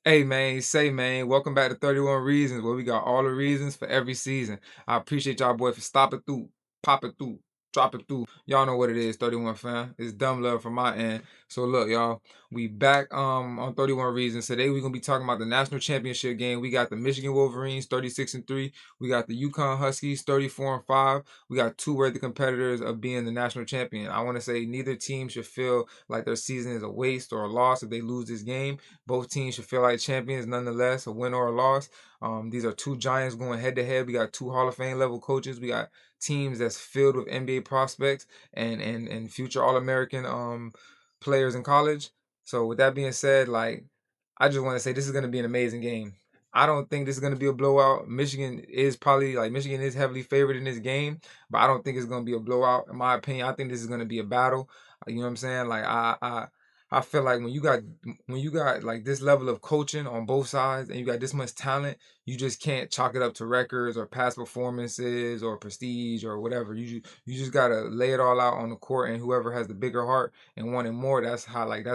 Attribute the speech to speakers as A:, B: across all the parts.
A: Hey man, say man, welcome back to 31 Reasons, where we got all the reasons for every season. I appreciate y'all boy for stopping through, popping through, dropping through. Y'all know what it is, 31 fam. It's dumb love from my end. So look, y'all, we back on 31 Reasons. Today we're gonna be talking about the national championship game. We got the Michigan Wolverines 36-3. We got the UConn Huskies 34-5. We got two worthy competitors of being the national champion. I want to say neither team should feel like their season is a waste or a loss if they lose this game. Both teams should feel like champions nonetheless, a win or a loss. These are two giants going head to head. We got two Hall of Fame level coaches. We got teams that's filled with NBA prospects and future All American players in college. So with that being said, like I just want to say this is going to be an amazing game. I don't think this is going to be a blowout. Michigan is heavily favored in this game, but I don't think it's going to be a blowout. In my opinion, I think this is going to be a battle. You know what I'm saying? Like I feel like when you got like this level of coaching on both sides and you got this much talent, you just can't chalk it up to records or past performances or prestige or whatever. You just gotta lay it all out on the court, and whoever has the bigger heart and wanting more, that's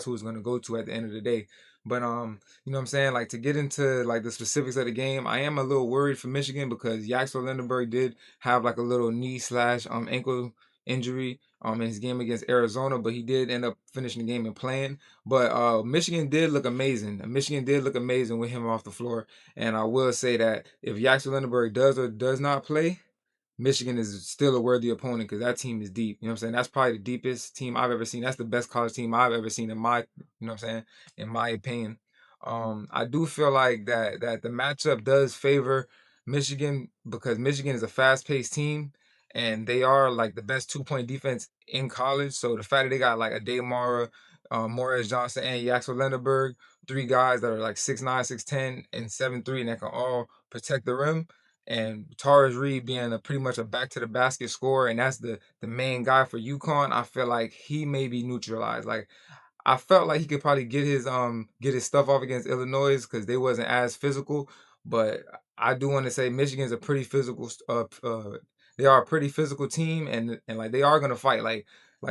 A: who it's gonna go to at the end of the day. But you know what I'm saying? Like to get into like the specifics of the game, I am a little worried for Michigan because Yaxel Lindenberg did have like a little knee slash ankle injury in his game against Arizona, but he did end up finishing the game and playing. But Michigan did look amazing. Michigan did look amazing with him off the floor. And I will say that if Yaxel Lindenberg does or does not play, Michigan is still a worthy opponent because that team is deep. You know what I'm saying? That's probably the deepest team I've ever seen. That's the best college team I've ever seen you know what I'm saying, in my opinion. I do feel like that the matchup does favor Michigan because Michigan is a fast-paced team and they are like the best two-point defense in college. So the fact that they got like a Damara, Morris Johnson, and Yaxel Lindenberg, three guys that are like 6'9", 6'10", and 7'3", and that can all protect the rim, and Tars Reed being pretty much a back to the basket scorer, and that's the main guy for UConn. I feel like he may be neutralized. Like I felt like he could probably get his stuff off against Illinois because they wasn't as physical, but I do want to say Michigan's a pretty physical. They are a pretty physical team, and like they are gonna fight. Like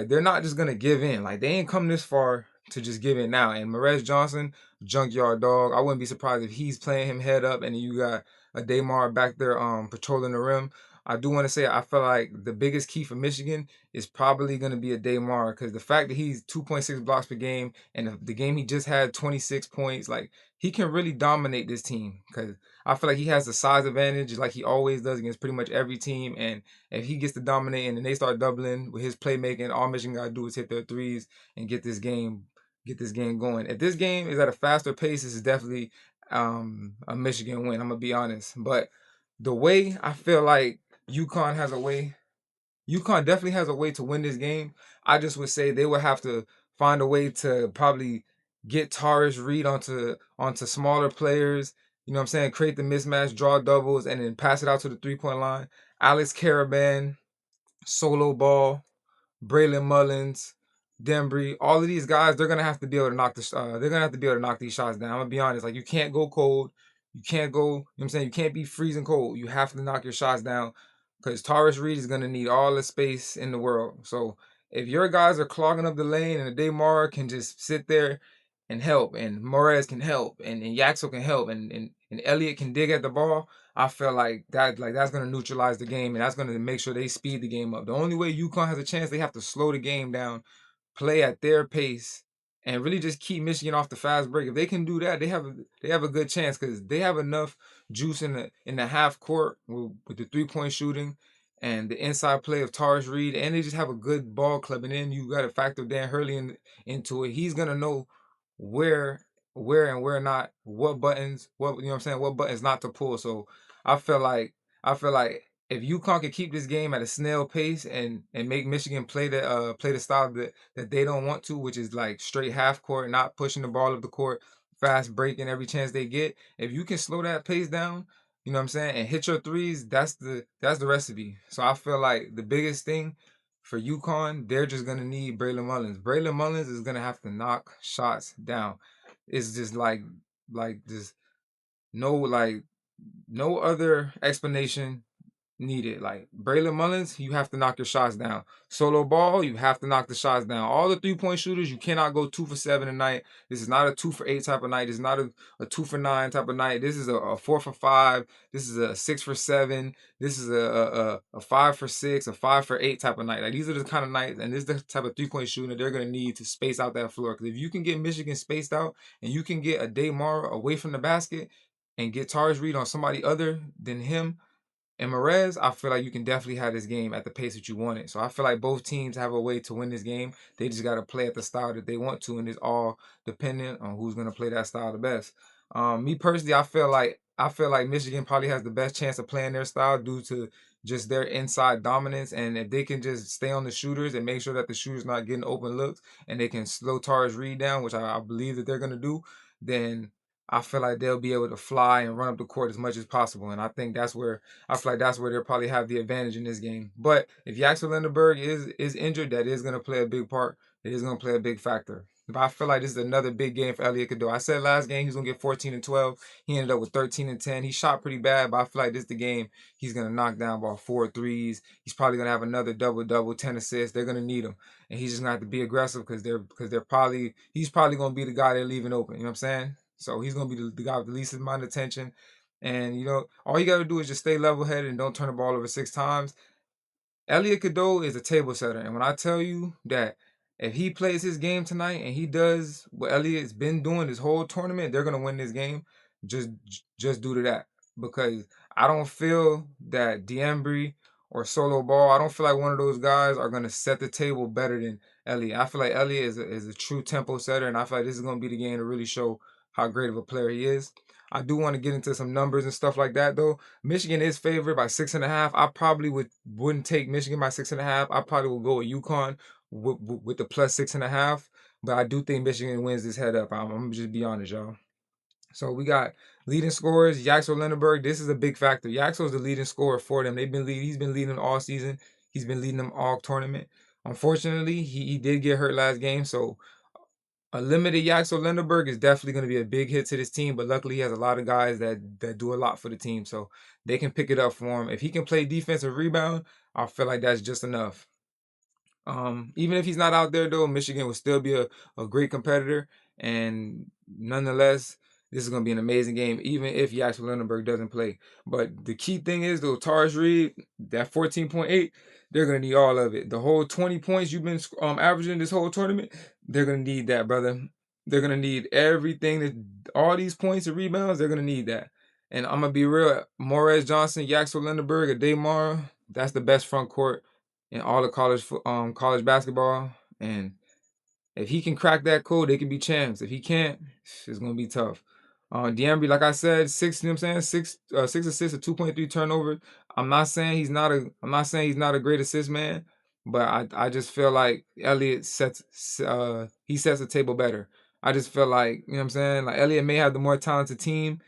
A: they're not just gonna give in. Like they ain't come this far to just give in now. And Morez Johnson, junkyard dog. I wouldn't be surprised if he's playing him head up, and you got a Damar back there patrolling the rim. I do want to say I feel like the biggest key for Michigan is probably going to be a Damar because the fact that he's 2.6 blocks per game and the game he just had 26 points, like he can really dominate this team because I feel like he has the size advantage like he always does against pretty much every team. And if he gets to dominate and then they start doubling with his playmaking, all Michigan got to do is hit their threes and get this game going. If this game is at a faster pace, this is definitely a Michigan win. I'm gonna be honest, but the way I feel like UConn has a way UConn definitely has a way to win this game. I just would say they would have to find a way to probably get Tarish Reed onto smaller players. You know what I'm saying? Create the mismatch, draw doubles, and then pass it out to the 3-point line. Alex Caravan, solo ball, Braylon Mullins, Dembry, all of these guys, they're gonna have to be able to they're gonna have to be able to knock these shots down. I'm gonna be honest, like you can't go cold, you can't go, you know what I'm saying, you can't be freezing cold. You have to knock your shots down because Taurus Reed is gonna need all the space in the world. So if your guys are clogging up the lane and Daymar can just sit there and help, and Morez can help, and Yaxel can help, and Elliott can dig at the ball, I feel like that's gonna neutralize the game, and that's gonna make sure they speed the game up. The only way UConn has a chance, they have to slow the game down, play at their pace, and really just keep Michigan off the fast break. If they can do that, they have a good chance because they have enough juice in the half court with the 3-point shooting and the inside play of Tarish Reed, and they just have a good ball club. And then you got to factor Dan Hurley into it. He's gonna know where and where not, what buttons, what you know what I'm saying, what buttons not to pull. So I feel like I feel like if UConn can keep this game at a snail pace and make Michigan play the style that they don't want to, which is like straight half court, not pushing the ball up the court, fast breaking every chance they get. If you can slow that pace down, you know what I'm saying, and hit your threes, that's the recipe. So I feel like the biggest thing for UConn, they're just gonna need Braylon Mullins. Braylon Mullins is gonna have to knock shots down. It's just like just no like no other explanation needed. Like Braylon Mullins, you have to knock your shots down. Solo ball, you have to knock the shots down. All the 3-point shooters, you cannot go 2 for 7 tonight. This is not a 2 for 8 type of night. This is not a 2 for 9 type of night. This is a 4 for 5. This is a 6 for 7. This is a 5 for 6, a 5 for 8 type of night. Like these are the kind of nights, and this is the type of 3-point shooting that they're gonna need to space out that floor. Because if you can get Michigan spaced out and you can get a Daymar away from the basket and get Tariq Reed on somebody other than him and Merez, I feel like you can definitely have this game at the pace that you want it. So I feel like both teams have a way to win this game. They just got to play at the style that they want to, and it's all dependent on who's going to play that style the best. Me personally, I feel like Michigan probably has the best chance of playing their style due to just their inside dominance, and if they can just stay on the shooters and make sure that the shooters not getting open looks, and they can slow Tariq Reed down, which I believe that they're going to do, then I feel like they'll be able to fly and run up the court as much as possible. And I think I feel like that's where they'll probably have the advantage in this game. But if Yaxel Lindenberg is injured, that is going to play a big part. It is going to play a big factor. But I feel like this is another big game for Elliot Cadeau. I said last game he was going to get 14 and 12. He ended up with 13 and 10. He shot pretty bad, but I feel like this is the game he's going to knock down about 4 threes. He's probably going to have another double-double, 10 assists. They're going to need him. And he's just going to have to be aggressive because he's probably going to be the guy they're leaving open. You know what I'm saying? So he's going to be the guy with the least amount of attention. And, all you got to do is just stay level-headed and don't turn the ball over 6 times. Elliot Cadeau is a table setter. And when I tell you that if he plays his game tonight and he does what Elliot's been doing this whole tournament, they're going to win this game just due to that. Because I don't feel that Diembry or Solo Ball, I don't feel like one of those guys are going to set the table better than Elliot. I feel like Elliot is a true tempo setter, and I feel like this is going to be the game to really show how great of a player he is. I do want to get into some numbers and stuff like that, though. Michigan is favored by 6.5. I probably wouldn't take Michigan by 6.5. I probably would go with UConn with the plus 6.5. But I do think Michigan wins this head up. I'm gonna just be honest, y'all. So we got leading scorers, Yaxel Lindenberg. This is a big factor. Yaxel's the leading scorer for them. He's been leading them all season. He's been leading them all tournament. Unfortunately, he did get hurt last game, so a limited Yaxel Lindenberg is definitely going to be a big hit to this team, but luckily he has a lot of guys that do a lot for the team, so they can pick it up for him. If he can play defensive rebound, I feel like that's just enough. Even if he's not out there, though, Michigan will still be a great competitor, and nonetheless, this is going to be an amazing game, even if Yaxel Lindenberg doesn't play. But the key thing is, though, Tariq Reed, that 14.8, they're going to need all of it. The whole 20 points you've been averaging this whole tournament, they're going to need that, brother. They're going to need everything, all these points and rebounds, they're going to need that. And I'm going to be real, Morez Johnson, Yaxel Lindenberg, and Daymar, that's the best front court in all of college basketball. And if he can crack that code, they can be champs. If he can't, it's gonna be tough. Diembry, like I said, 6, you know what I'm saying? 6 assists, a 2.3 turnover. I'm not saying he's not a great assist man, but I just feel like Elliott sets the table better. I just feel like, you know what I'm saying? Like Elliott may have the more talented team.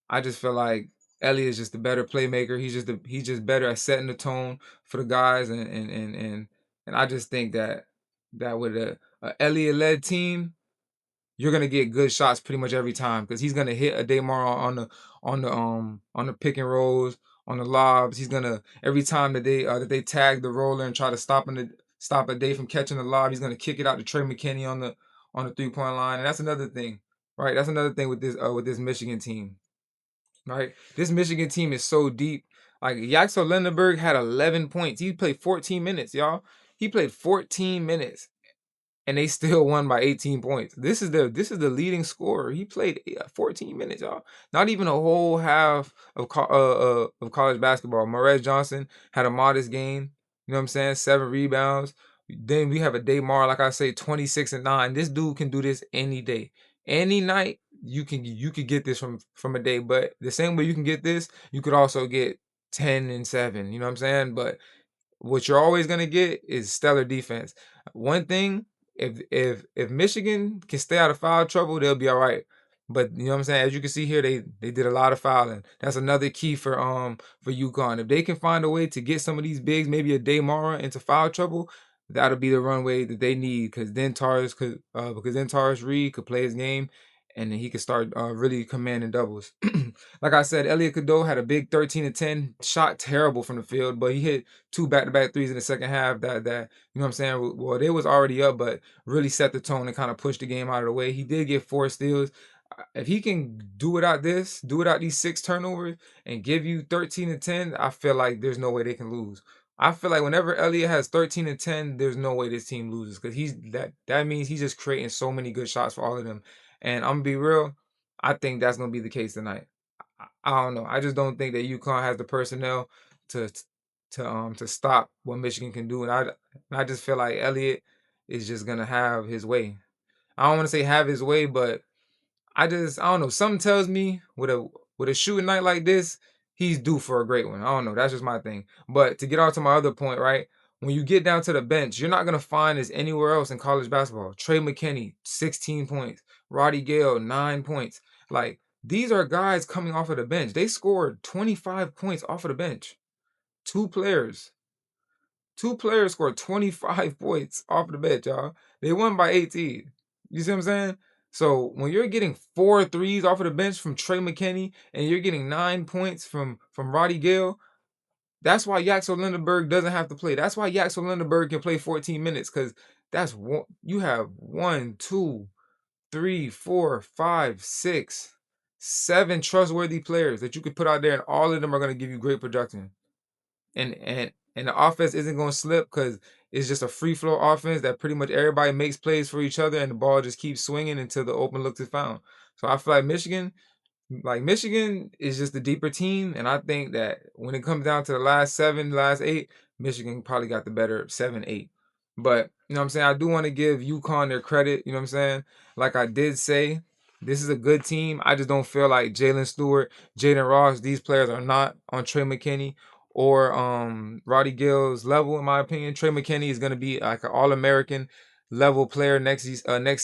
A: I just feel like Elliott is just the better playmaker. He's just better at setting the tone for the guys, and I just think that with a Elliott led team, you're gonna get good shots pretty much every time because he's gonna hit a Daymar on the pick and rolls, on the lobs. He's gonna every time that they tag the roller and try to stop a Day from catching the lob, he's gonna kick it out to Trey McKinney on the 3-point line, and that's another thing, right? That's another thing with this Michigan team. Right, this Michigan team is so deep. Like Yaxel Lindenberg had 11 points. He played 14 minutes, y'all. He played 14 minutes, and they still won by 18 points. This is the leading scorer. He played 14 minutes, y'all. Not even a whole half of college basketball. Morez Johnson had a modest game. You know what I'm saying? 7 rebounds. Then we have a Daymar, like I say, 26 and 9. This dude can do this any day, any night. You could get this from a day, but the same way you can get this, you could also get 10 and 7. You know what I'm saying? But what you're always gonna get is stellar defense. One thing, if Michigan can stay out of foul trouble, they'll be all right. But you know what I'm saying? As you can see here, they did a lot of fouling. That's another key for UConn. If they can find a way to get some of these bigs, maybe a Daymara, into foul trouble, that'll be the runway that they need. Because then Tariq Reed could play his game, and then he could start really commanding doubles. Like I said, Elliot Cadeau had a big 13-10 shot, terrible from the field, but he hit 2 back-to-back threes in the second half that you know what I'm saying? Well, they was already up, but really set the tone and kind of pushed the game out of the way. He did get 4 steals. If he can do without these 6 turnovers and give you 13-10, I feel like there's no way they can lose. I feel like whenever Elliott has 13-10, there's no way this team loses because that means he's just creating so many good shots for all of them. And I'm gonna be real, I think that's gonna be the case tonight. I don't know. I just don't think that UConn has the personnel to to stop what Michigan can do, and I just feel like Elliott is just gonna have his way. I don't want to say have his way, but I don't know. Something tells me with a shooting night like this, he's due for a great one. I don't know. That's just my thing. But to get on to my other point, right? When you get down to the bench, you're not gonna find this anywhere else in college basketball. Trey McKinney, 16 points. Roddy Gale, 9 points. Like, these are guys coming off of the bench. They scored 25 points off of the bench. Two players. Two players scored 25 points off the bench, y'all. They won by 18. You see what I'm saying? So when you're getting 4 threes off of the bench from Trey McKinney and you're getting 9 points from Roddy Gale, that's why Yaxel Lindenberg doesn't have to play. That's why Yaxel Lindenberg can play 14 minutes because you have 1, 2, 3, 4, 5, 6, 7 trustworthy players that you could put out there, and all of them are going to give you great production. And the offense isn't going to slip because it's just a free flow offense that pretty much everybody makes plays for each other, and the ball just keeps swinging until the open look is found. So I feel like Michigan is just the deeper team, and I think that when it comes down to the last 7, last 8, Michigan probably got the better 7, 8. But you know what I'm saying? I do want to give UConn their credit. You know what I'm saying? Like I did say, this is a good team. I just don't feel like Jalen Stewart, Jaden Ross, these players are not on Trey McKinney or Roddy Gill's level, in my opinion. Trey McKinney is going to be like an All-American level player next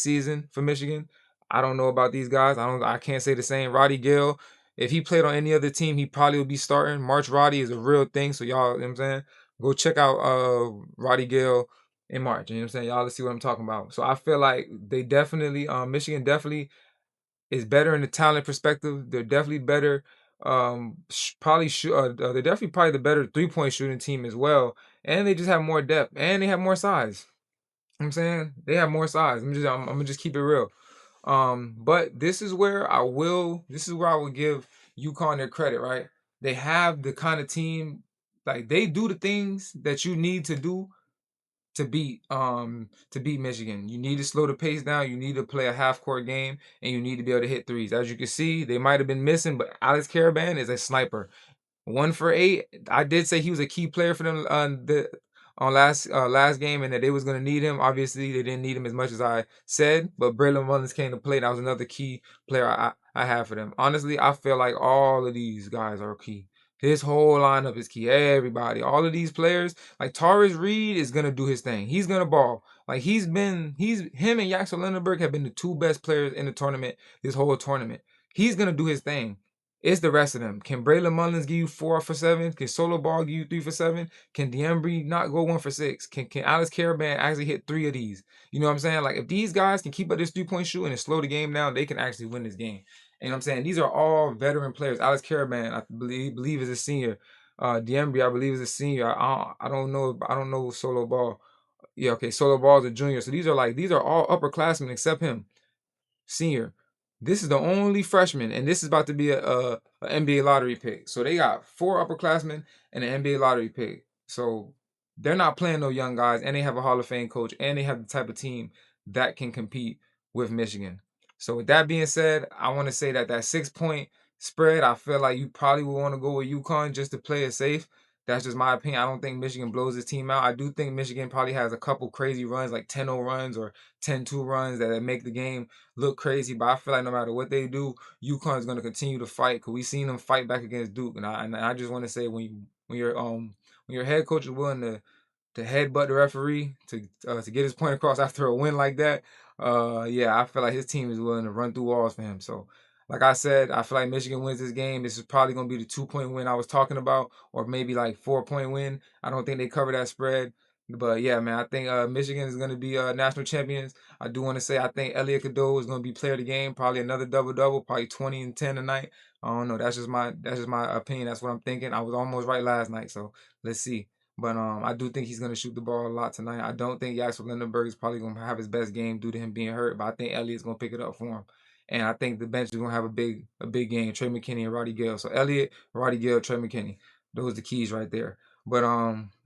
A: season for Michigan. I don't know about these guys. I can't say the same. Roddy Gill, if he played on any other team, he probably would be starting. March Roddy is a real thing. So y'all, you know what I'm saying? Go check out Roddy Gill in March. You know what I'm saying? Y'all, let's see what I'm talking about. So I feel like they definitely, Michigan definitely is better in the talent perspective. They're definitely better. They're definitely probably the better 3-point shooting team as well. And they just have more depth and they have more size. You know what I'm saying? They have more size. I'm gonna just keep it real. But this is where I will give UConn their credit, right? They have the kind of team, like they do the things that you need to do to beat Michigan. You need to slow the pace down, you need to play a half court game, and you need to be able to hit threes. As you can see, they might have been missing, but Alex Caravan is a sniper. 1 for 8. I did say he was a key player for them on last game, and that they was gonna need him. Obviously, they didn't need him as much as I said, but Braylon Mullins came to play. That was another key player I have for them. Honestly, I feel like all of these guys are key. His whole lineup is key. Everybody, all of these players, like Taurus Reed is gonna do his thing. He's gonna ball. Like him and Yaxel Lindenberg have been the 2 best players in the tournament this whole tournament. He's gonna do his thing. It's the rest of them. Can Braylon Mullins give you 4 for 7? Can Solo Ball give you 3 for 7? Can Diembry not go 1 for 6? Can Alex Caravan actually hit 3 of these? You know what I'm saying? Like if these guys can keep up this 3-point shooting and slow the game down, they can actually win this game. And you know what I'm saying? These are all veteran players. Alex Caravan, I believe is a senior. Diembry, I believe is a senior. I don't know Solo Ball. Yeah, okay. Solo Ball is a junior. So these are all upperclassmen except him, senior. This is the only freshman, and this is about to be a NBA lottery pick. So they got 4 upperclassmen and an NBA lottery pick. So they're not playing no young guys, and they have a Hall of Fame coach, and they have the type of team that can compete with Michigan. So with that being said, I want to say that 6-point spread, I feel like you probably would want to go with UConn just to play it safe. That's just my opinion. I don't think Michigan blows this team out. I do think Michigan probably has a couple crazy runs, like 10-0 runs or 10-2 runs that make the game look crazy. But I feel like no matter what they do, UConn is going to continue to fight because we've seen them fight back against Duke. And I just want to say when your head coach is willing to headbutt the referee to get his point across after a win like that, yeah, I feel like his team is willing to run through walls for him. So, like I said, I feel like Michigan wins this game. This is probably going to be the 2-point win I was talking about, or maybe like 4-point win. I don't think they cover that spread. But yeah, man, I think Michigan is gonna be national champions. I do want to say I think Elliot Cadeau is gonna be player of the game, probably another double double, probably 20 and 10 tonight. I don't know. That's just my opinion. That's what I'm thinking. I was almost right last night, so let's see. But I do think he's gonna shoot the ball a lot tonight. I don't think Yaxel Lindenberg is probably gonna have his best game due to him being hurt, but I think Elliot's gonna pick it up for him. And I think the bench is gonna have a big game. Trey McKinney and Roddy Gale. So Elliot, Roddy Gale, Trey McKinney. Those are the keys right there. But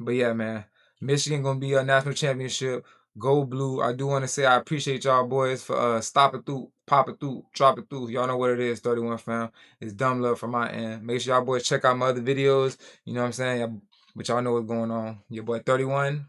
A: yeah, man. Michigan gonna be a national championship. Go blue. I do want to say I appreciate y'all boys for stopping through, popping through, dropping through. Y'all know what it is, 31 fam. It's dumb love from my end. Make sure y'all boys check out my other videos. You know what I'm saying? But y'all know what's going on. Your boy 31.